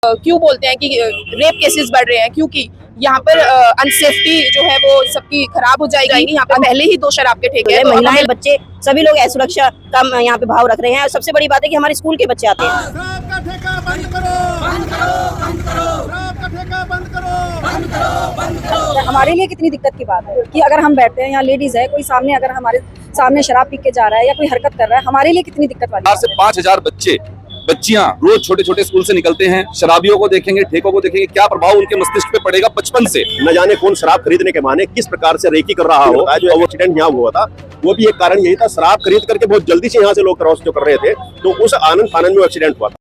क्यों बोलते हैं कि रेप केसेस बढ़ रहे हैं, क्योंकि यहाँ पर अनसेफ्टी जो है वो सबकी खराब हो जाएगी। यहाँ पर पहले ही 2 शराब के ठेके हैं, महिलाएं, बच्चे सभी लोग असुरक्षा का यहाँ पे भाव रख रहे हैं। और सबसे बड़ी बात है कि हमारे स्कूल के बच्चे आते हैं। शराब का ठेका बंद करो, बंद करो, बंद करो। शराब का ठेका बंद करो, बंद करो, बंद करो। हमारे लिए कितनी दिक्कत की बात है कि अगर हम बैठते हैं, यहाँ लेडीज है, कोई सामने अगर हमारे सामने शराब पी के जा रहा है या कोई हरकत कर रहा है, हमारे लिए कितनी दिक्कत वाली बात है। 5,000 बच्चे बच्चियां रोज छोटे छोटे स्कूल से निकलते हैं, शराबियों को देखेंगे, ठेकों को देखेंगे, क्या प्रभाव उनके मस्तिष्क पे पड़ेगा बचपन से। न जाने कौन शराब खरीदने के बहाने किस प्रकार से रेकी कर रहा हो। जो एक्सीडेंट यहाँ हुआ था वो भी एक कारण यही था, शराब खरीद करके बहुत जल्दी से यहाँ से लोग क्रॉस जो कर रहे थे, तो उस आनंद फानंद में एक्सीडेंट हुआ था।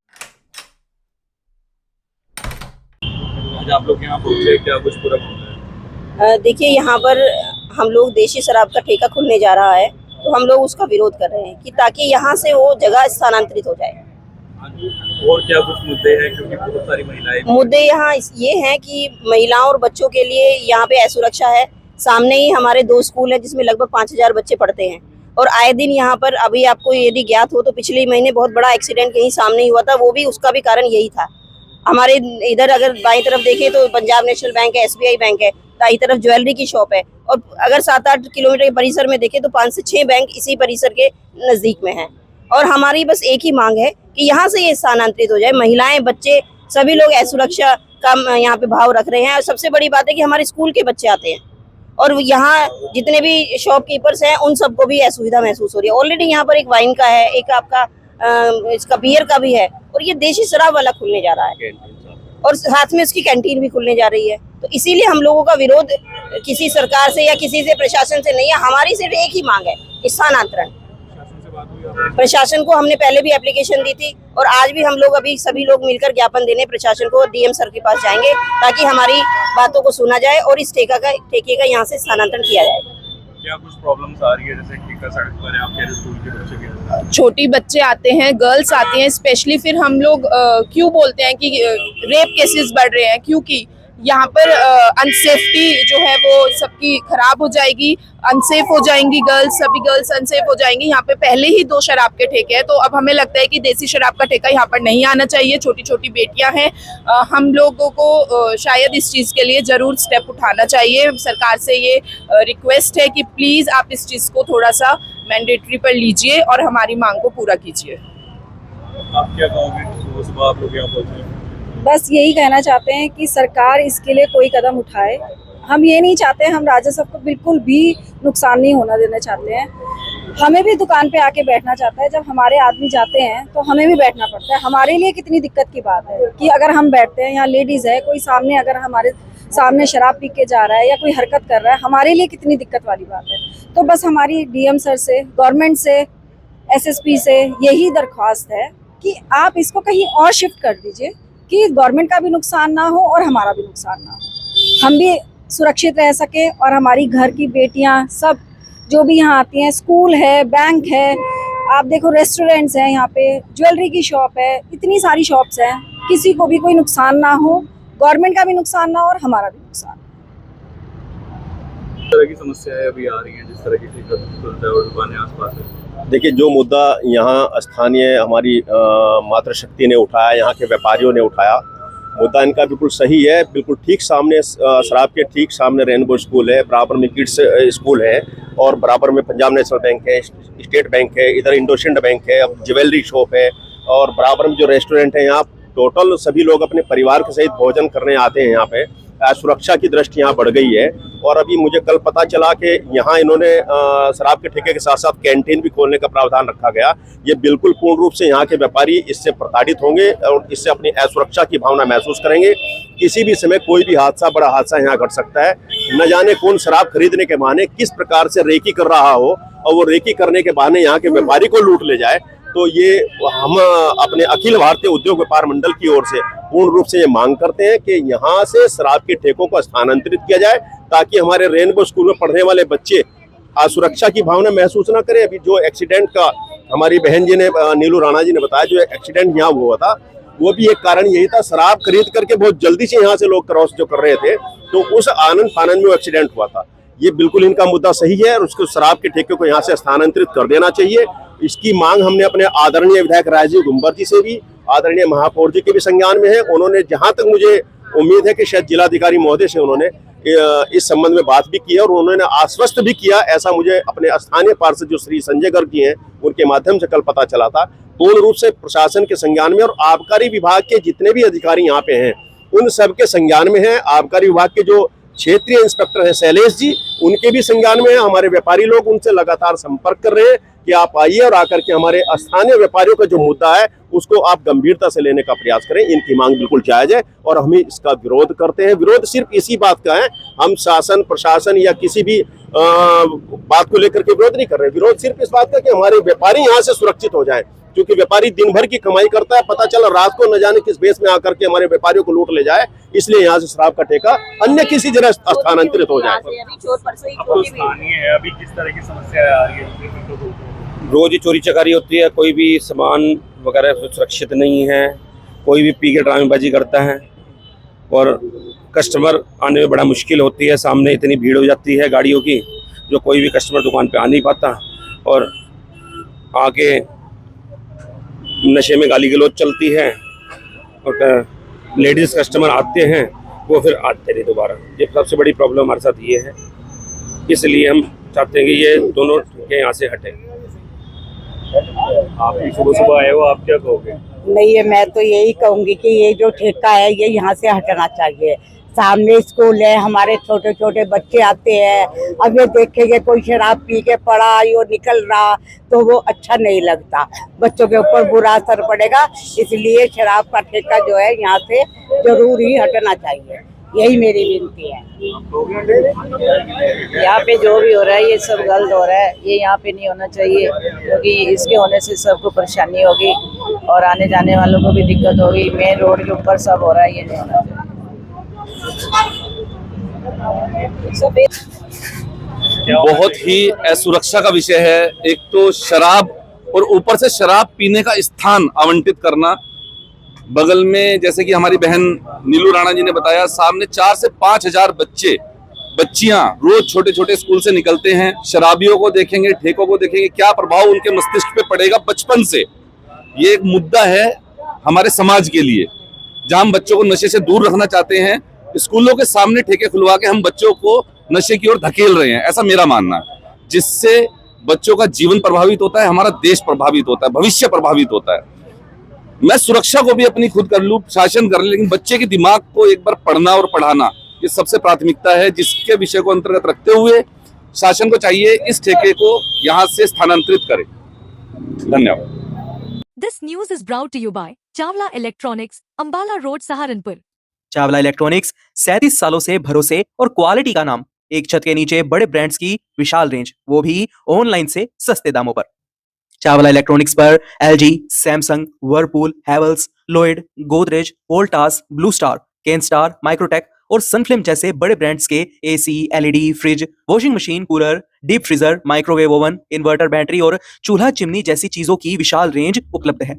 आज आप लोग यहाँ पहुंचे, क्या कुछ पूरा देखिए, यहाँ पर हम लोग देशी शराब का ठेका खुलने जा रहा है, तो हम लोग उसका विरोध कर रहे हैं कि ताकि यहाँ से वो जगह स्थानांतरित हो जाए। और क्या कुछ मुद्दे हैं, क्योंकि बहुत सारी महिलाएं मुद्दे यहाँ ये हैं कि महिलाओं और बच्चों के लिए यहाँ पे असुरक्षा है। सामने ही हमारे 2 स्कूल है जिसमें लगभग 5,000 बच्चे पढ़ते हैं, और आए दिन यहाँ पर, अभी आपको यदि ज्ञात हो तो पिछले महीने बहुत बड़ा एक्सीडेंट यहीं सामने ही हुआ था। वो भी उसका भी कारण यही था। हमारे इधर अगर बाईं तरफ देखें तो पंजाब नेशनल बैंक है, SBI बैंक है, दाईं तरफ ज्वेलरी की शॉप है, और अगर 7-8 किलोमीटर के परिसर में देखें तो 5 से 6 बैंक इसी परिसर के नजदीक में हैं। और हमारी बस एक ही मांग है कि यहाँ से ये स्थानांतरित हो जाए। महिलाएं, बच्चे सभी लोग असुरक्षा का यहाँ पे भाव रख रहे हैं। और सबसे बड़ी बात है कि हमारे स्कूल के बच्चे आते हैं, और यहाँ जितने भी शॉपकीपर्स हैं उन सबको भी असुविधा महसूस हो रही है। ऑलरेडी यहाँ पर एक वाइन का है, एक आपका इसका बियर का भी है, और ये देशी शराब वाला खुलने जा रहा है, और साथ में उसकी कैंटीन भी खुलने जा रही है। तो इसीलिए हम लोगों का विरोध किसी सरकार से या किसी से, प्रशासन से नहीं है। हमारी सिर्फ एक ही मांग है, स्थानांतरण। प्रशासन को हमने पहले भी एप्लीकेशन दी थी, और आज भी हम लोग अभी सभी लोग मिलकर ज्ञापन देने प्रशासन को, DM सर के पास जाएंगे ताकि हमारी बातों को सुना जाए और इस ठेके का यहाँ से स्थानांतरण किया जाए। क्या कुछ प्रॉब्लम्स आ रही है, जैसे ठेका सड़क पर है, आपके स्कूल के बच्चे भी छोटी बच्चे आते हैं, गर्ल्स आती हैं स्पेशली। फिर हम लोग क्यों बोलते हैं कि रेप केसेस बढ़ रहे हैं, क्योंकि यहाँ पर अनसेफ्टी जो है वो सबकी खराब हो जाएगी। अनसेफ हो जाएंगी गर्ल्स, सभी गर्ल्स अनसेफ हो जाएंगी। यहाँ पे पहले ही 2 शराब के ठेके हैं, तो अब हमें लगता है कि देसी शराब का ठेका यहाँ पर नहीं आना चाहिए। छोटी छोटी बेटियां हैं, हम लोगों को शायद इस चीज़ के लिए ज़रूर स्टेप उठाना चाहिए। सरकार से ये रिक्वेस्ट है कि प्लीज़ आप इस चीज़ को थोड़ा सा मैंडेटरी पर लीजिए और हमारी मांग को पूरा कीजिए। आप क्या कहोगे? सुबह आप लोग यहाँ पहुँचे, बस यही कहना चाहते हैं कि सरकार इसके लिए कोई कदम उठाए। हम ये नहीं चाहते, हम राजस्व को बिल्कुल भी नुकसान नहीं होना देना चाहते हैं। हमें भी दुकान पे आके बैठना चाहता है, जब हमारे आदमी जाते हैं तो हमें भी बैठना पड़ता है। हमारे लिए कितनी दिक्कत की बात है कि अगर हम बैठते हैं, यहाँ लेडीज है, कोई सामने अगर हमारे सामने शराब पी के जा रहा है या कोई हरकत कर रहा है, हमारे लिए कितनी दिक्कत वाली बात है। तो बस हमारी DM सर से, गवर्नमेंट से, SSP से यही दरख्वास्त है कि आप इसको कहीं और शिफ्ट कर दीजिए कि गवर्नमेंट का भी नुकसान ना हो और हमारा भी नुकसान ना हो, हम भी सुरक्षित रह सके, और हमारी घर की बेटियां सब जो भी यहाँ आती हैं, स्कूल है, बैंक है, आप देखो रेस्टोरेंट्स हैं, यहाँ पे ज्वेलरी की शॉप है, इतनी सारी शॉप्स हैं, किसी को भी कोई नुकसान ना हो, गवर्नमेंट का भी नुकसान ना हो और हमारा भी नुकसान। इस तरह की समस्याएं अभी आ रही हैं, जिस तरह की ठेका खुलता है और दुकानें आसपास है। देखिए, जो मुद्दा यहाँ स्थानीय हमारी मातृशक्ति ने उठाया, यहाँ के व्यापारियों ने उठाया, मुद्दा इनका बिल्कुल सही है। बिल्कुल ठीक सामने शराब के ठीक सामने रेनबो स्कूल है, बराबर में किड्स स्कूल है, और बराबर में पंजाब नेशनल बैंक है, स्टेट बैंक है, इधर इंडोसिंड बैंक है, अब ज्वेलरी शॉप है, और बराबर में जो रेस्टोरेंट है, यहाँ टोटल सभी लोग अपने परिवार के सहित भोजन करने आते हैं। यहाँ पे सुरक्षा की दृष्टि यहाँ बढ़ गई है। और अभी मुझे कल पता चला कि यहाँ इन्होंने शराब के ठेके के साथ साथ कैंटीन भी खोलने का प्रावधान रखा गया। ये बिल्कुल पूर्ण रूप से यहाँ के व्यापारी इससे प्रताड़ित होंगे और इससे अपनी असुरक्षा की भावना महसूस करेंगे। किसी भी समय कोई भी हादसा, बड़ा हादसा यहाँ घट सकता है। न जाने कौन शराब खरीदने के बहाने किस प्रकार से रेकी कर रहा हो, और वो रेकी करने के बहाने यहाँ के व्यापारी को लूट ले जाए। तो ये हम अपने अखिल भारतीय उद्योग व्यापार मंडल की ओर से पूर्ण रूप से ये मांग करते हैं कि यहाँ से शराब के ठेकों को स्थानांतरित किया जाए, ताकि हमारे रेनबो स्कूल में पढ़ने वाले बच्चे असुरक्षा की भावना महसूस ना करें। अभी जो एक्सीडेंट का हमारी बहन जी ने, नीलू राणा जी ने बताया, जो एक्सीडेंट यहाँ हुआ था, वो भी एक कारण यही था, शराब खरीद करके बहुत जल्दी से यहाँ से लोग क्रॉस जो कर रहे थे, तो उस आनंद फानंद में वो एक्सीडेंट हुआ था। ये बिल्कुल इनका मुद्दा सही है और उसको शराब के ठेके को यहाँ से स्थानांतरित कर देना चाहिए। इसकी मांग हमने अपने आदरणीय विधायक राजीव गुंबर जी से भी, आदरणीय महापौर जी के भी संज्ञान में है। उन्होंने, जहाँ तक मुझे उम्मीद है कि शायद जिलाधिकारी महोदय से उन्होंने इस संबंध में बात भी की है और उन्होंने आश्वस्त भी किया, ऐसा मुझे अपने स्थानीय पार्षद जो श्री संजय गर्ग जी हैं उनके माध्यम से कल पता चला था। पूर्ण रूप से प्रशासन के संज्ञान में और आबकारी विभाग के जितने भी अधिकारी यहाँ पे हैं उन सबके संज्ञान में है। आबकारी विभाग के जो क्षेत्रीय इंस्पेक्टर हैं शैलेश जी, उनके भी संज्ञान में है। हमारे व्यापारी लोग उनसे लगातार संपर्क कर रहे हैं कि आप आइए और आकर के हमारे स्थानीय व्यापारियों का जो मुद्दा है उसको आप गंभीरता से लेने का प्रयास करें। इनकी मांग बिल्कुल जायज है और हम इसका विरोध करते हैं। विरोध सिर्फ इसी बात का है, हम शासन प्रशासन या किसी भी बात को लेकर के विरोध नहीं कर रहे। विरोध सिर्फ इस बात का कि हमारे व्यापारी यहाँ से सुरक्षित हो जाए, क्योंकि व्यापारी दिन भर की कमाई करता है, पता चला रात को न जाने किस बेस में आकर के हमारे व्यापारियों को लूट ले जाए, इसलिए यहाँ से शराब का ठेका अन्य किसी जगह स्थानांतरित हो जाए। आपको स्थानीय है, अभी किस तरह की समस्या आ रही है? रोज ही चोरी चकारी होती है, कोई भी सामान वगैरह सुरक्षित नहीं है, कोई भी पी के ड्रामेबाजी करता है और कस्टमर आने में बड़ा मुश्किल होती है। सामने इतनी भीड़ हो जाती है गाड़ियों की, जो कोई भी कस्टमर दुकान पे आ नहीं पाता और आके नशे में गाली गलौज चलती है और लेडीज़ कस्टमर आते हैं वो फिर आते नहीं दोबारा। ये सबसे बड़ी प्रॉब्लम हमारे साथ ये है, इसलिए हम चाहते हैं कि ये दोनों ठेके यहाँ से हटें। आप सुबह सुबह आए हो, आप क्या कहोगे? नहीं है, मैं तो यही कहूंगी कि ये जो ठेका है ये यहाँ से हटना चाहिए। सामने स्कूल है, हमारे छोटे छोटे बच्चे आते हैं, अब ये देखेंगे कोई शराब पी के पड़ा यो निकल रहा तो वो अच्छा नहीं लगता, बच्चों के ऊपर बुरा असर पड़ेगा। इसलिए शराब का ठेका जो है यहाँ से जरूर ही हटना चाहिए, यही मेरी विनती है। यहाँ पे जो भी हो रहा है ये सब गलत हो रहा है, ये यहाँ पे नहीं होना चाहिए, क्योंकि इसके होने से सबको परेशानी होगी और आने जाने वालों को भी दिक्कत होगी। मेन रोड के ऊपर सब हो रहा है, ये नहीं होना चाहिए। बहुत ही असुरक्षा का विषय है। एक तो शराब और ऊपर से शराब पीने का स्थान आवंटित करना। बगल में जैसे कि हमारी बहन नीलू राणा जी ने बताया, सामने 4 से 5 हजार बच्चियां रोज छोटे छोटे स्कूल से निकलते हैं। शराबियों को देखेंगे, ठेकों को देखेंगे, क्या प्रभाव उनके मस्तिष्क पे पड़ेगा बचपन से। ये एक मुद्दा है हमारे समाज के लिए, जहां हम बच्चों को नशे से दूर रखना चाहते हैं। स्कूलों के सामने ठेके खुलवा के हम बच्चों को नशे की ओर धकेल रहे हैं, ऐसा मेरा मानना है, जिससे बच्चों का जीवन प्रभावित होता है, हमारा देश प्रभावित होता है, भविष्य प्रभावित होता है। मैं सुरक्षा को भी अपनी खुद कर लूं, शासन कर ले, लेकिन बच्चे के दिमाग को एक बार पढ़ना और पढ़ाना ये सबसे प्राथमिकता है, जिसके विषय को अंतर्गत रखते हुए शासन को चाहिए इस ठेके को यहाँ से स्थानांतरित करे। धन्यवाद। This news is brought to you by Chawla electronics, Ambala road, Saharanpur. Chawla electronics 37 सालों से भरोसे और क्वालिटी का नाम। एक छत के नीचे बड़े ब्रांड्स की विशाल रेंज, वो भी ऑनलाइन से सस्ते दामों पर। चावला इलेक्ट्रॉनिक्स पर LG, Samsung, Whirlpool, Havells, Lloyd, Godrej, Voltas, Blue Star, Kenstar, Microtek और सनफ्लिम जैसे बड़े ब्रांड्स के AC, LED, fridge, washing machine, cooler, deep freezer, microwave oven, inverter, battery और चूल्हा चिमनी जैसी चीजों की विशाल रेंज उपलब्ध है।